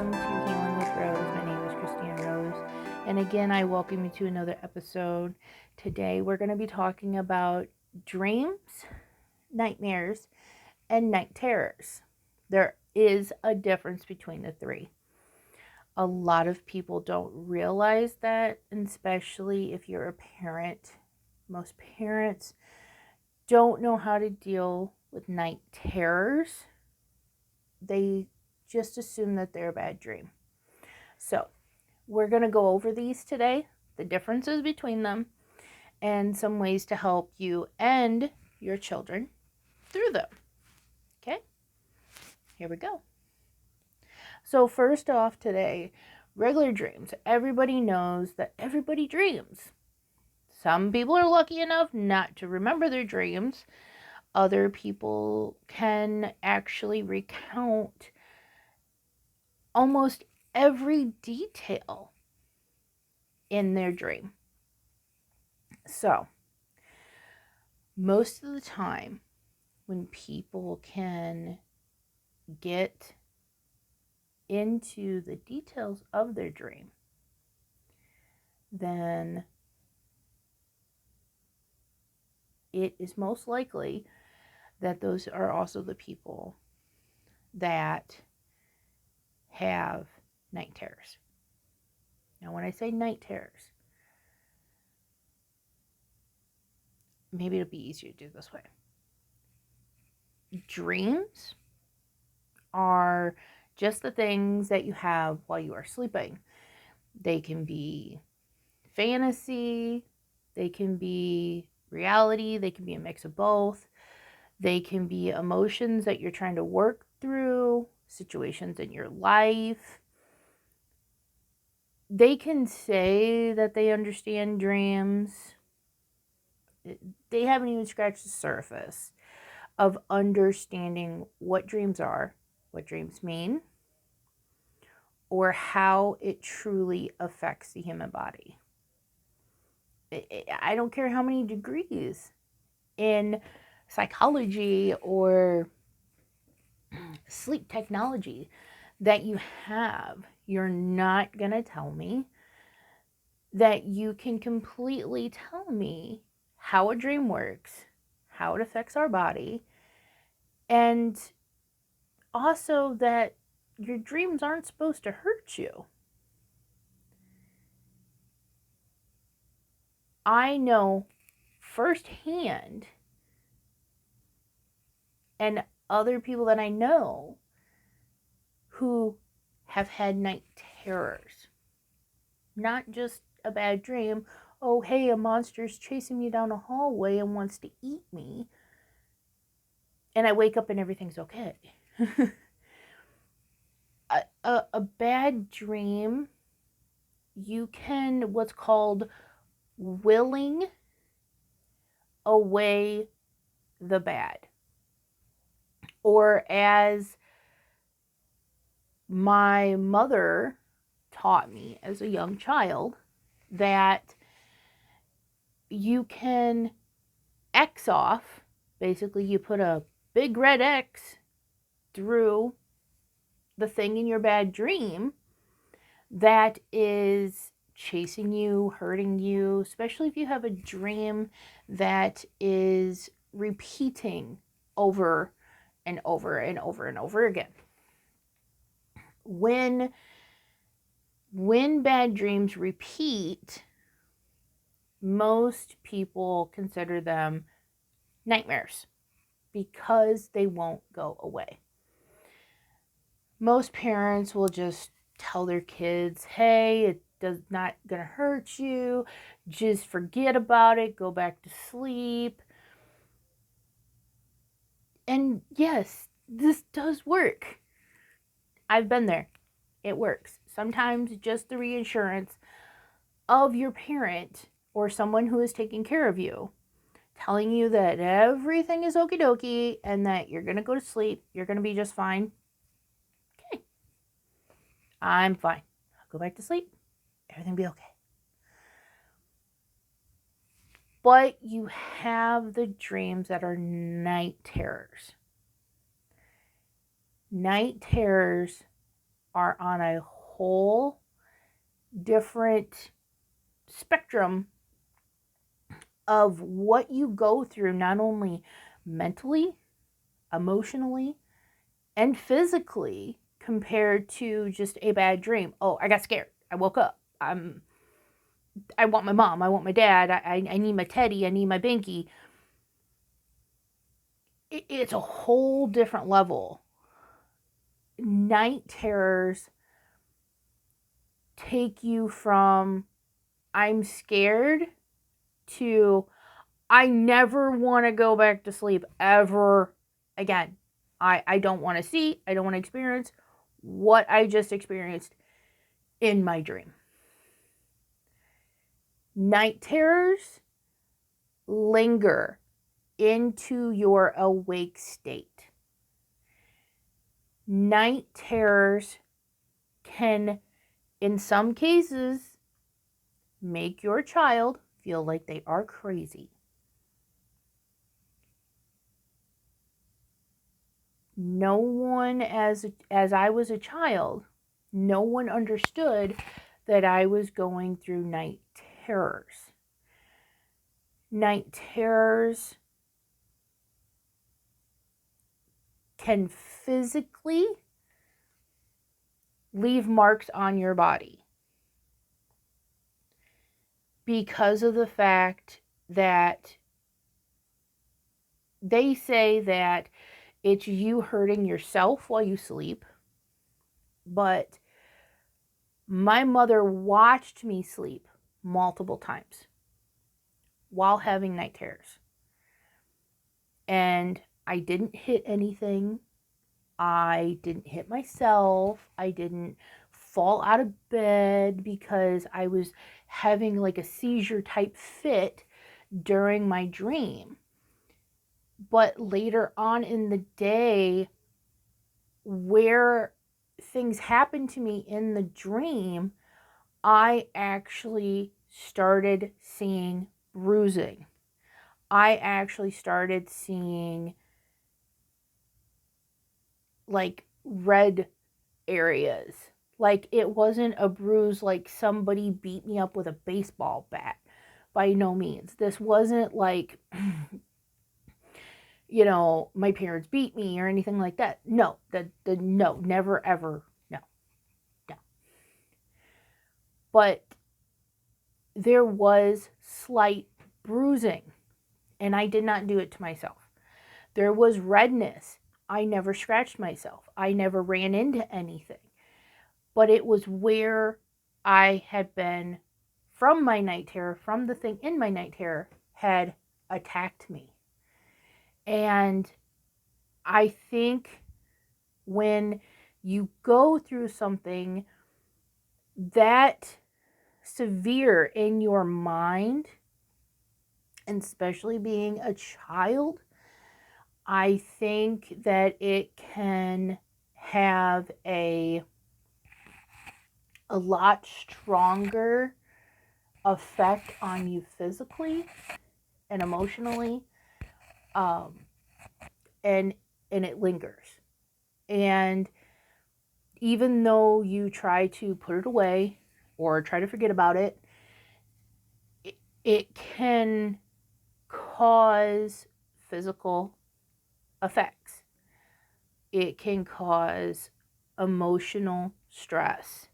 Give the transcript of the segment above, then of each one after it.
welcome to Healing with Rose. My name is Christine Rose, and again, I welcome you to another episode. Today, we're going to be talking about dreams, nightmares, and night terrors. There is a difference between the three. A lot of people don't realize that, especially if you're a parent. Most parents don't know how to deal with night terrors. They just assume that they're a bad dream. So, we're going to go over these today, the differences between them, and some ways to help you and your children through them. Okay? Here we go. So, first off today, regular dreams. Everybody knows that everybody dreams. Some people are lucky enough not to remember their dreams. Other people can actually recount almost every detail in their dream. So, most of the time, when people can get into the details of their dream, then it is most likely that those are also the people that have night terrors. Now, when I say night terrors, maybe it'll be easier to do this way. Dreams are just the things that you have while you are sleeping. They can be fantasy, they can be reality, they can be a mix of both. They can be emotions that you're trying to work through, situations in your life. They can say that they understand dreams. They haven't even scratched the surface of understanding what dreams are, what dreams mean, or how it truly affects the human body. I don't care how many degrees in psychology or sleep technology that you have, you're not going to tell me that you can completely tell me how a dream works, how it affects our body, and also that your dreams aren't supposed to hurt you. I know firsthand, and other people that I know who have had night terrors. Not just a bad dream. Oh, hey, a monster's chasing me down a hallway and wants to eat me. And I wake up and everything's okay. a bad dream, you can what's called willing away the bad. Or as my mother taught me as a young child, that you can X off. Basically, you put a big red X through the thing in your bad dream that is chasing you, hurting you, especially if you have a dream that is repeating over and over and over and over again. When bad dreams repeat, most people consider them nightmares because they won't go away. Most parents will just tell their kids, hey, it does not gonna hurt you, just forget about it, go back to sleep. And yes, this does work. I've been there. It works. Sometimes just the reassurance of your parent or someone who is taking care of you, telling you that everything is okie dokie and that you're going to go to sleep, you're going to be just fine. Okay. I'm fine. I'll go back to sleep. Everything will be okay. But you have the dreams that are night terrors. Night terrors are on a whole different spectrum of what you go through, not only mentally, emotionally, and physically, compared to just a bad dream. Oh, I got scared. I woke up. I want my mom. I want my dad. I need my teddy. I need my binky. It's a whole different level. Night terrors take you from I'm scared to I never want to go back to sleep ever again. I don't want to see, I don't want to experience what I just experienced in my dream. Night terrors linger into your awake state. Night terrors can, in some cases, make your child feel like they are crazy. No one, as I was a child, no one understood that I was going through night terrors. Night terrors can physically leave marks on your body because of the fact that they say that it's you hurting yourself while you sleep. But my mother watched me sleep multiple times while having night terrors. And I didn't hit anything. I didn't hit myself. I didn't fall out of bed because I was having like a seizure type fit during my dream. But later on in the day, where things happened to me in the dream, I actually started seeing bruising. I actually started seeing like red areas. Like it wasn't a bruise like somebody beat me up with a baseball bat. By no means. This wasn't like, you know, my parents beat me or anything like that. No, no, never ever, no. But there was slight bruising, and I did not do it to myself. There was redness. I never scratched myself. I never ran into anything. But it was where I had been from my night terror, from the thing in my night terror, had attacked me. And I think when you go through something that severe in your mind, and especially being a child, I think that it can have a lot stronger effect on you physically and emotionally, and it lingers. And even though you try to put it away or try to forget about it, it can cause physical effects. It can cause emotional stress.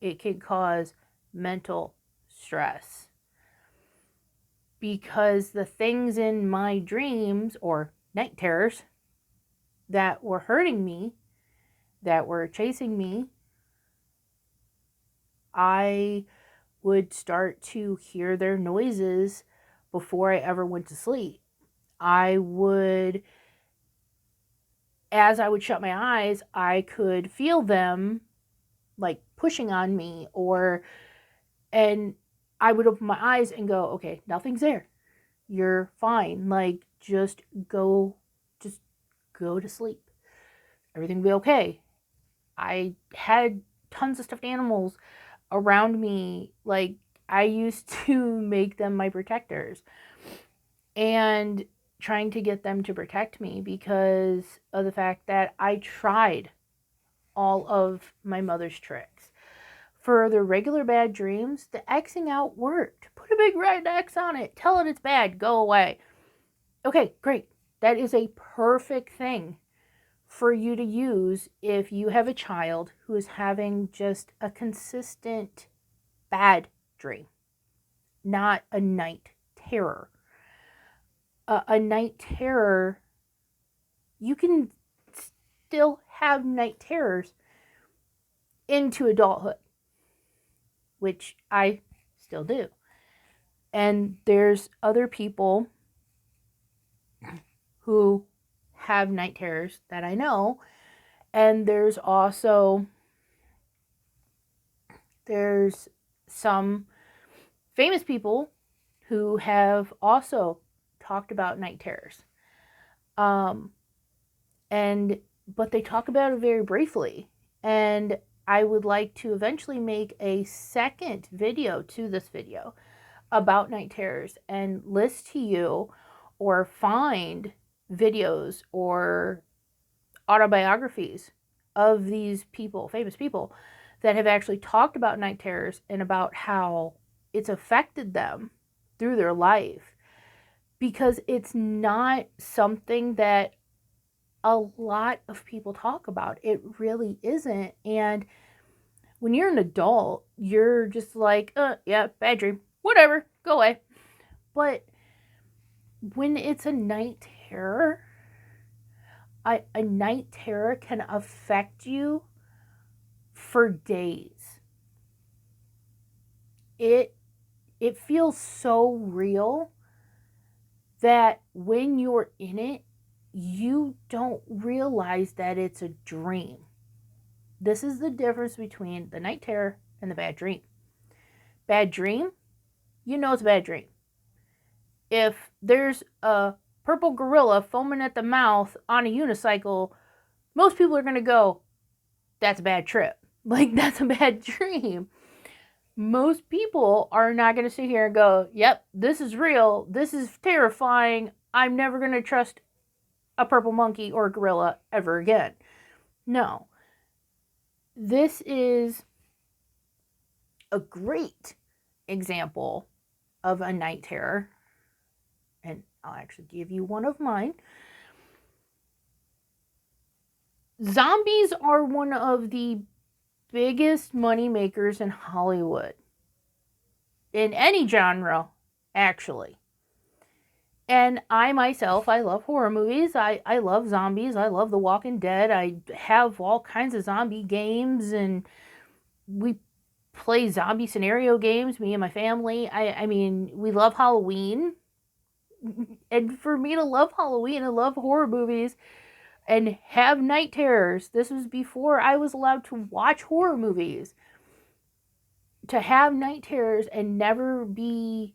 It can cause mental stress. Because the things in my dreams or night terrors that were hurting me, that were chasing me, I would start to hear their noises before I ever went to sleep. I would, as I would shut my eyes, I could feel them like pushing on me, and I would open my eyes and go, okay, nothing's there. You're fine. Like, just go to sleep. Everything will be okay. I had tons of stuffed animals around me. Like, I used to make them my protectors and trying to get them to protect me because of the fact that I tried all of my mother's tricks. For the regular bad dreams, the Xing out worked. Put a big red X on it. Tell it it's bad. Go away. Okay, great. That is a perfect thing for you to use if you have a child who is having just a consistent bad dream, not a night terror. A night terror, you can still have night terrors into adulthood, which I still do. And there's other people who have night terrors that I know. And there's some famous people who have also talked about night terrors. But they talk about it very briefly. And I would like to eventually make a second video to this video about night terrors and list to you or find videos or autobiographies of these people, famous people, that have actually talked about night terrors and about how it's affected them through their life, because it's not something that a lot of people talk about. It really isn't. And when you're an adult, you're just like, yeah, bad dream, whatever, go away. But when it's a night terror, a night terror can affect you for days. It feels so real that when you're in it, you don't realize that it's a dream. This is the difference between the night terror and the bad dream. Bad dream, you know it's a bad dream. If there's a purple gorilla foaming at the mouth on a unicycle, most people are going to go, that's a bad trip. Like, that's a bad dream. Most people are not going to sit here and go, yep, this is real. This is terrifying. I'm never going to trust a purple monkey or a gorilla ever again. No. This is a great example of a night terror. And I'll actually give you one of mine. Zombies are one of the biggest money makers in Hollywood. In any genre, actually. And I myself, I love horror movies. I love zombies. I love The Walking Dead. I have all kinds of zombie games, and we play zombie scenario games, me and my family. I mean, we love Halloween. And for me to love Halloween and love horror movies and have night terrors, this was before I was allowed to watch horror movies. To have night terrors and never be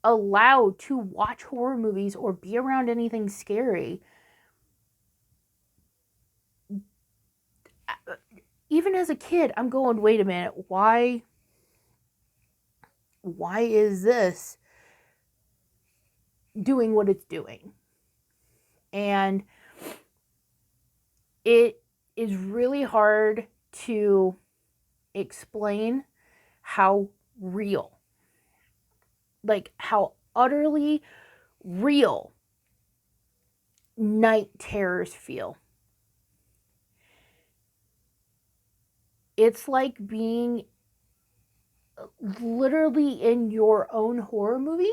allowed to watch horror movies or be around anything scary, even as a kid, I'm going, wait a minute, why is this doing what it's doing? And it is really hard to explain how real, like how utterly real night terrors feel. It's like being literally in your own horror movie.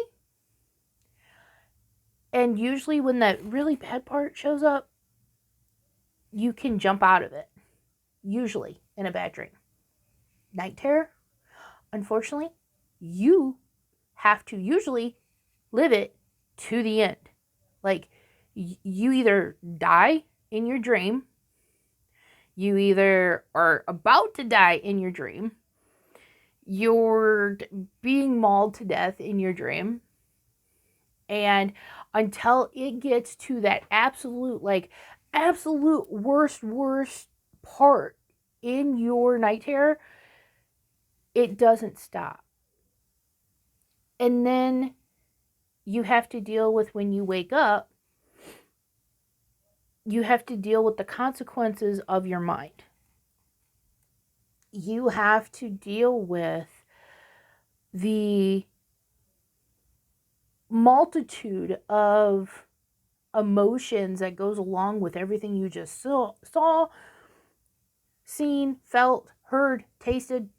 And usually when that really bad part shows up, you can jump out of it. Usually in a bad dream. Night terror, unfortunately, you have to usually live it to the end. Like, you either die in your dream, you either are about to die in your dream, you're being mauled to death in your dream, and until it gets to that absolute worst part in your night terror, it doesn't stop. And then you have to deal with when you wake up you have to deal with the consequences of your mind. You have to deal with the multitude of emotions that goes along with everything you just saw, seen, felt, heard, tasted.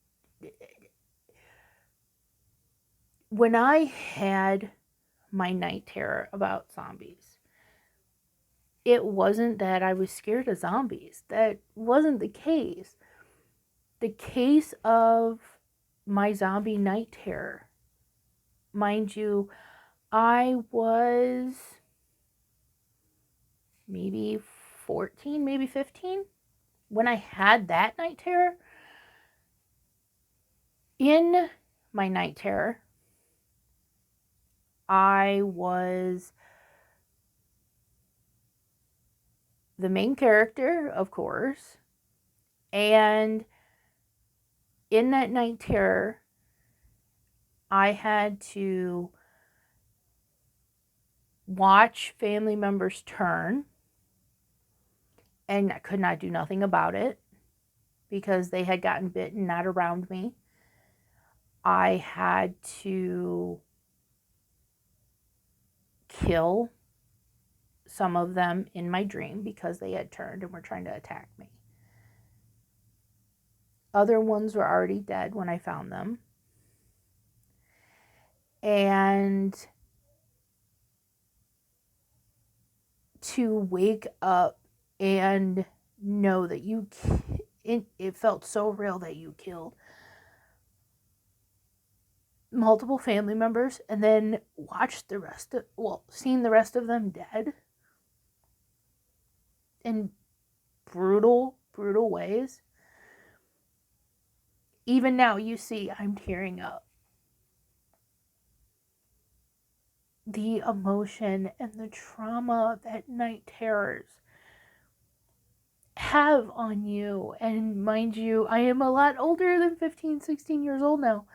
When I had my night terror about zombies, it wasn't that I was scared of zombies. That wasn't the case. The case of my zombie night terror, mind you, I was maybe 14, maybe 15 when I had that night terror. In my night terror, I was the main character, of course, and in that night terror, I had to watch family members turn, and I could not do nothing about it because they had gotten bitten, not around me. I had to kill some of them in my dream because they had turned and were trying to attack me. Other ones were already dead when I found them. And to wake up and know that it felt so real that you killed multiple family members and then watched seeing the rest of them dead in brutal ways. Even now, you see, I'm tearing up. The emotion and the trauma that night terrors have on you. And mind you, I am a lot older than 15, 16 years old now.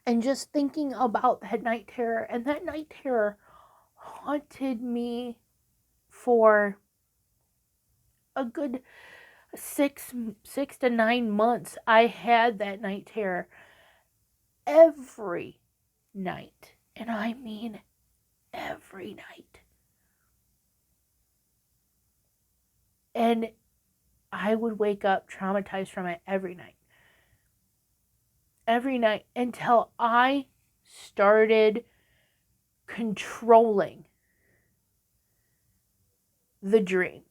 And just thinking about that night terror, and that night terror haunted me for a good 6 to 9 months. I had that night terror every night. And I mean every night. And I would wake up traumatized from it every night. Every night until I started controlling the dream,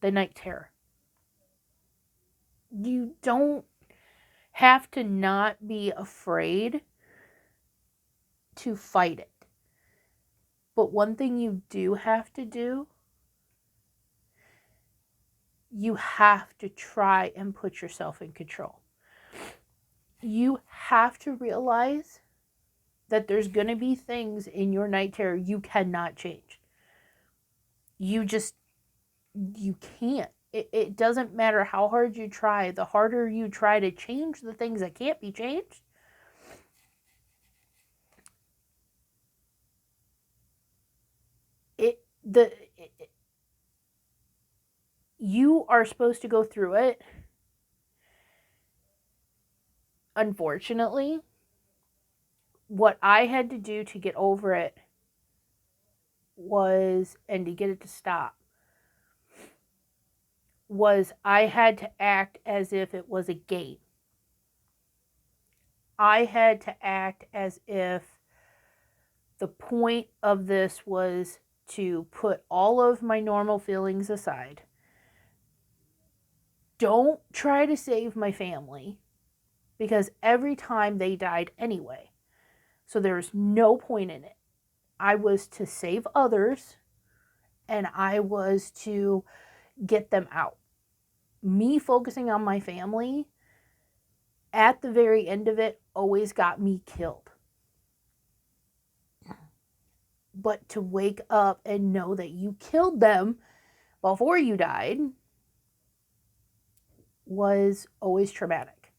the night terror. You don't have to not be afraid to fight it. But one thing you do have to do, you have to try and put yourself in control. You have to realize that there's going to be things in your night terror you cannot change. You can't. It doesn't matter how hard you try. The harder you try to change the things that can't be changed, you are supposed to go through it. Unfortunately, what I had to do to get over it and to get it to stop, was I had to act as if it was a game. I had to act as if the point of this was to put all of my normal feelings aside. Don't try to save my family, because every time they died anyway. So there's no point in it. I was to save others, and I was to get them out. Me focusing on my family, at the very end of it, always got me killed. But to wake up and know that you killed them before you died was always traumatic.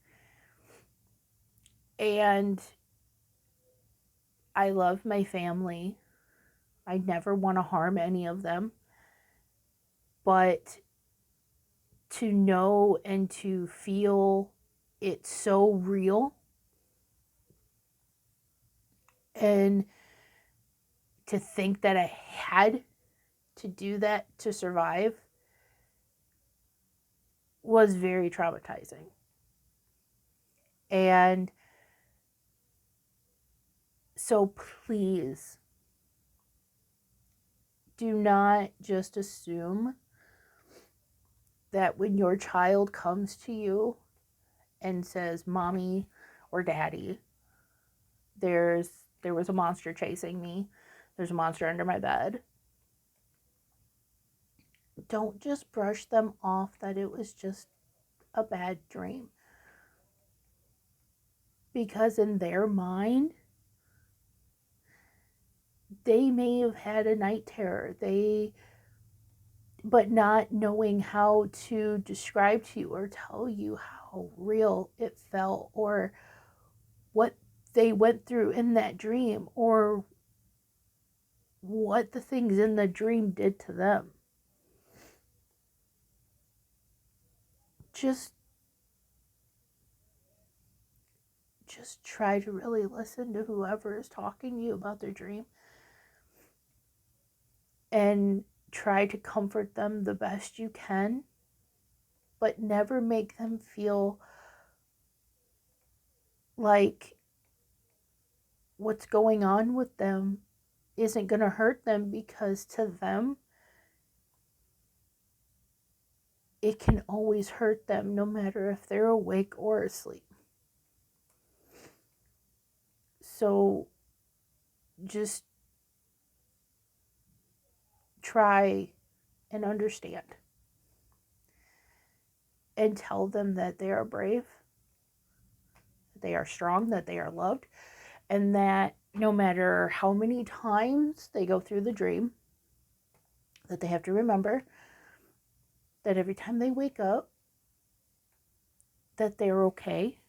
And I love my family. I never want to harm any of them. but to know and to feel it so real, and to think that I had to do that to survive was very traumatizing. And so please do not just assume that when your child comes to you and says, "Mommy or Daddy, there was a monster chasing me. There's a monster under my bed." Don't just brush them off that it was just a bad dream. Because in their mind, they may have had a night terror. But not knowing how to describe to you or tell you how real it felt, or what they went through in that dream, or what the things in the dream did to them. Just try to really listen to whoever is talking to you about their dream, and try to comfort them the best you can, but never make them feel like what's going on with them isn't going to hurt them, because to them, it can always hurt them, no matter if they're awake or asleep. So just try and understand, and tell them that they are brave, that they are strong, that they are loved, and that no matter how many times they go through the dream, that they have to remember that every time they wake up, that they're okay,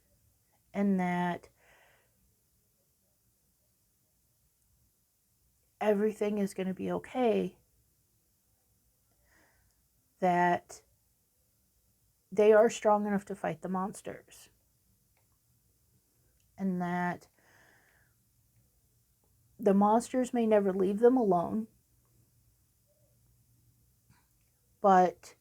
and that everything is going to be okay, that they are strong enough to fight the monsters, and that the monsters may never leave them alone, but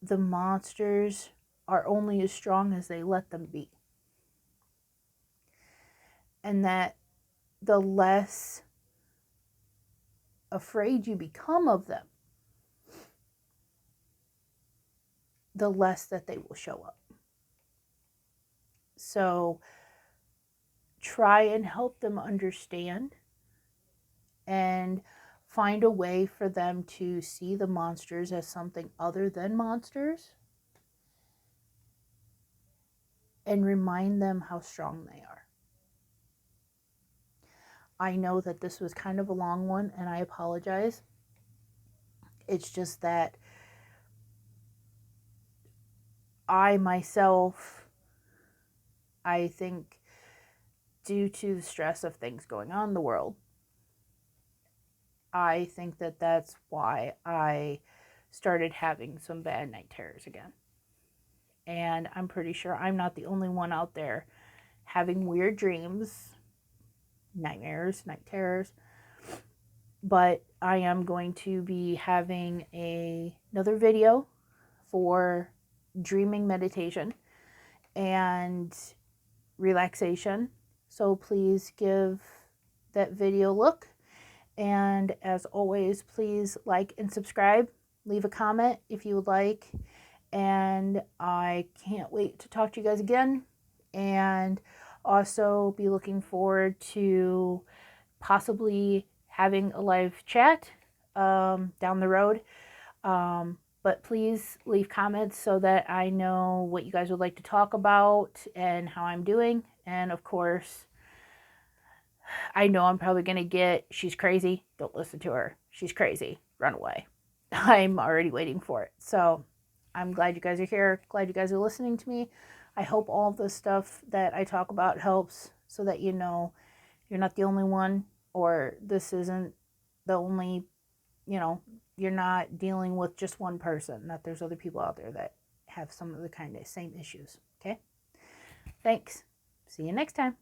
the monsters are only as strong as they let them be. And that the less afraid you become of them, the less that they will show up. So try and help them understand, and find a way for them to see the monsters as something other than monsters, and remind them how strong they are. I know that this was kind of a long one, and I apologize. It's just that I myself, I think, due to the stress of things going on in the world, I think that that's why I started having some bad night terrors again. And I'm pretty sure I'm not the only one out there having weird dreams, nightmares, night terrors. But I am going to be having another video for dreaming meditation and relaxation. So please give that video a look. And as always, please like and subscribe. Leave a comment if you would like. And I can't wait to talk to you guys again. And also be looking forward to possibly having a live chat down the road. But please leave comments so that I know what you guys would like to talk about and how I'm doing. And of course, I know I'm probably going to get, "She's crazy. Don't listen to her. She's crazy. Run away." I'm already waiting for it. So I'm glad you guys are here. Glad you guys are listening to me. I hope all of the stuff that I talk about helps, so that you know you're not the only one or this isn't the only, you're not dealing with just one person, that there's other people out there that have some of the kind of same issues. Okay? Thanks. See you next time.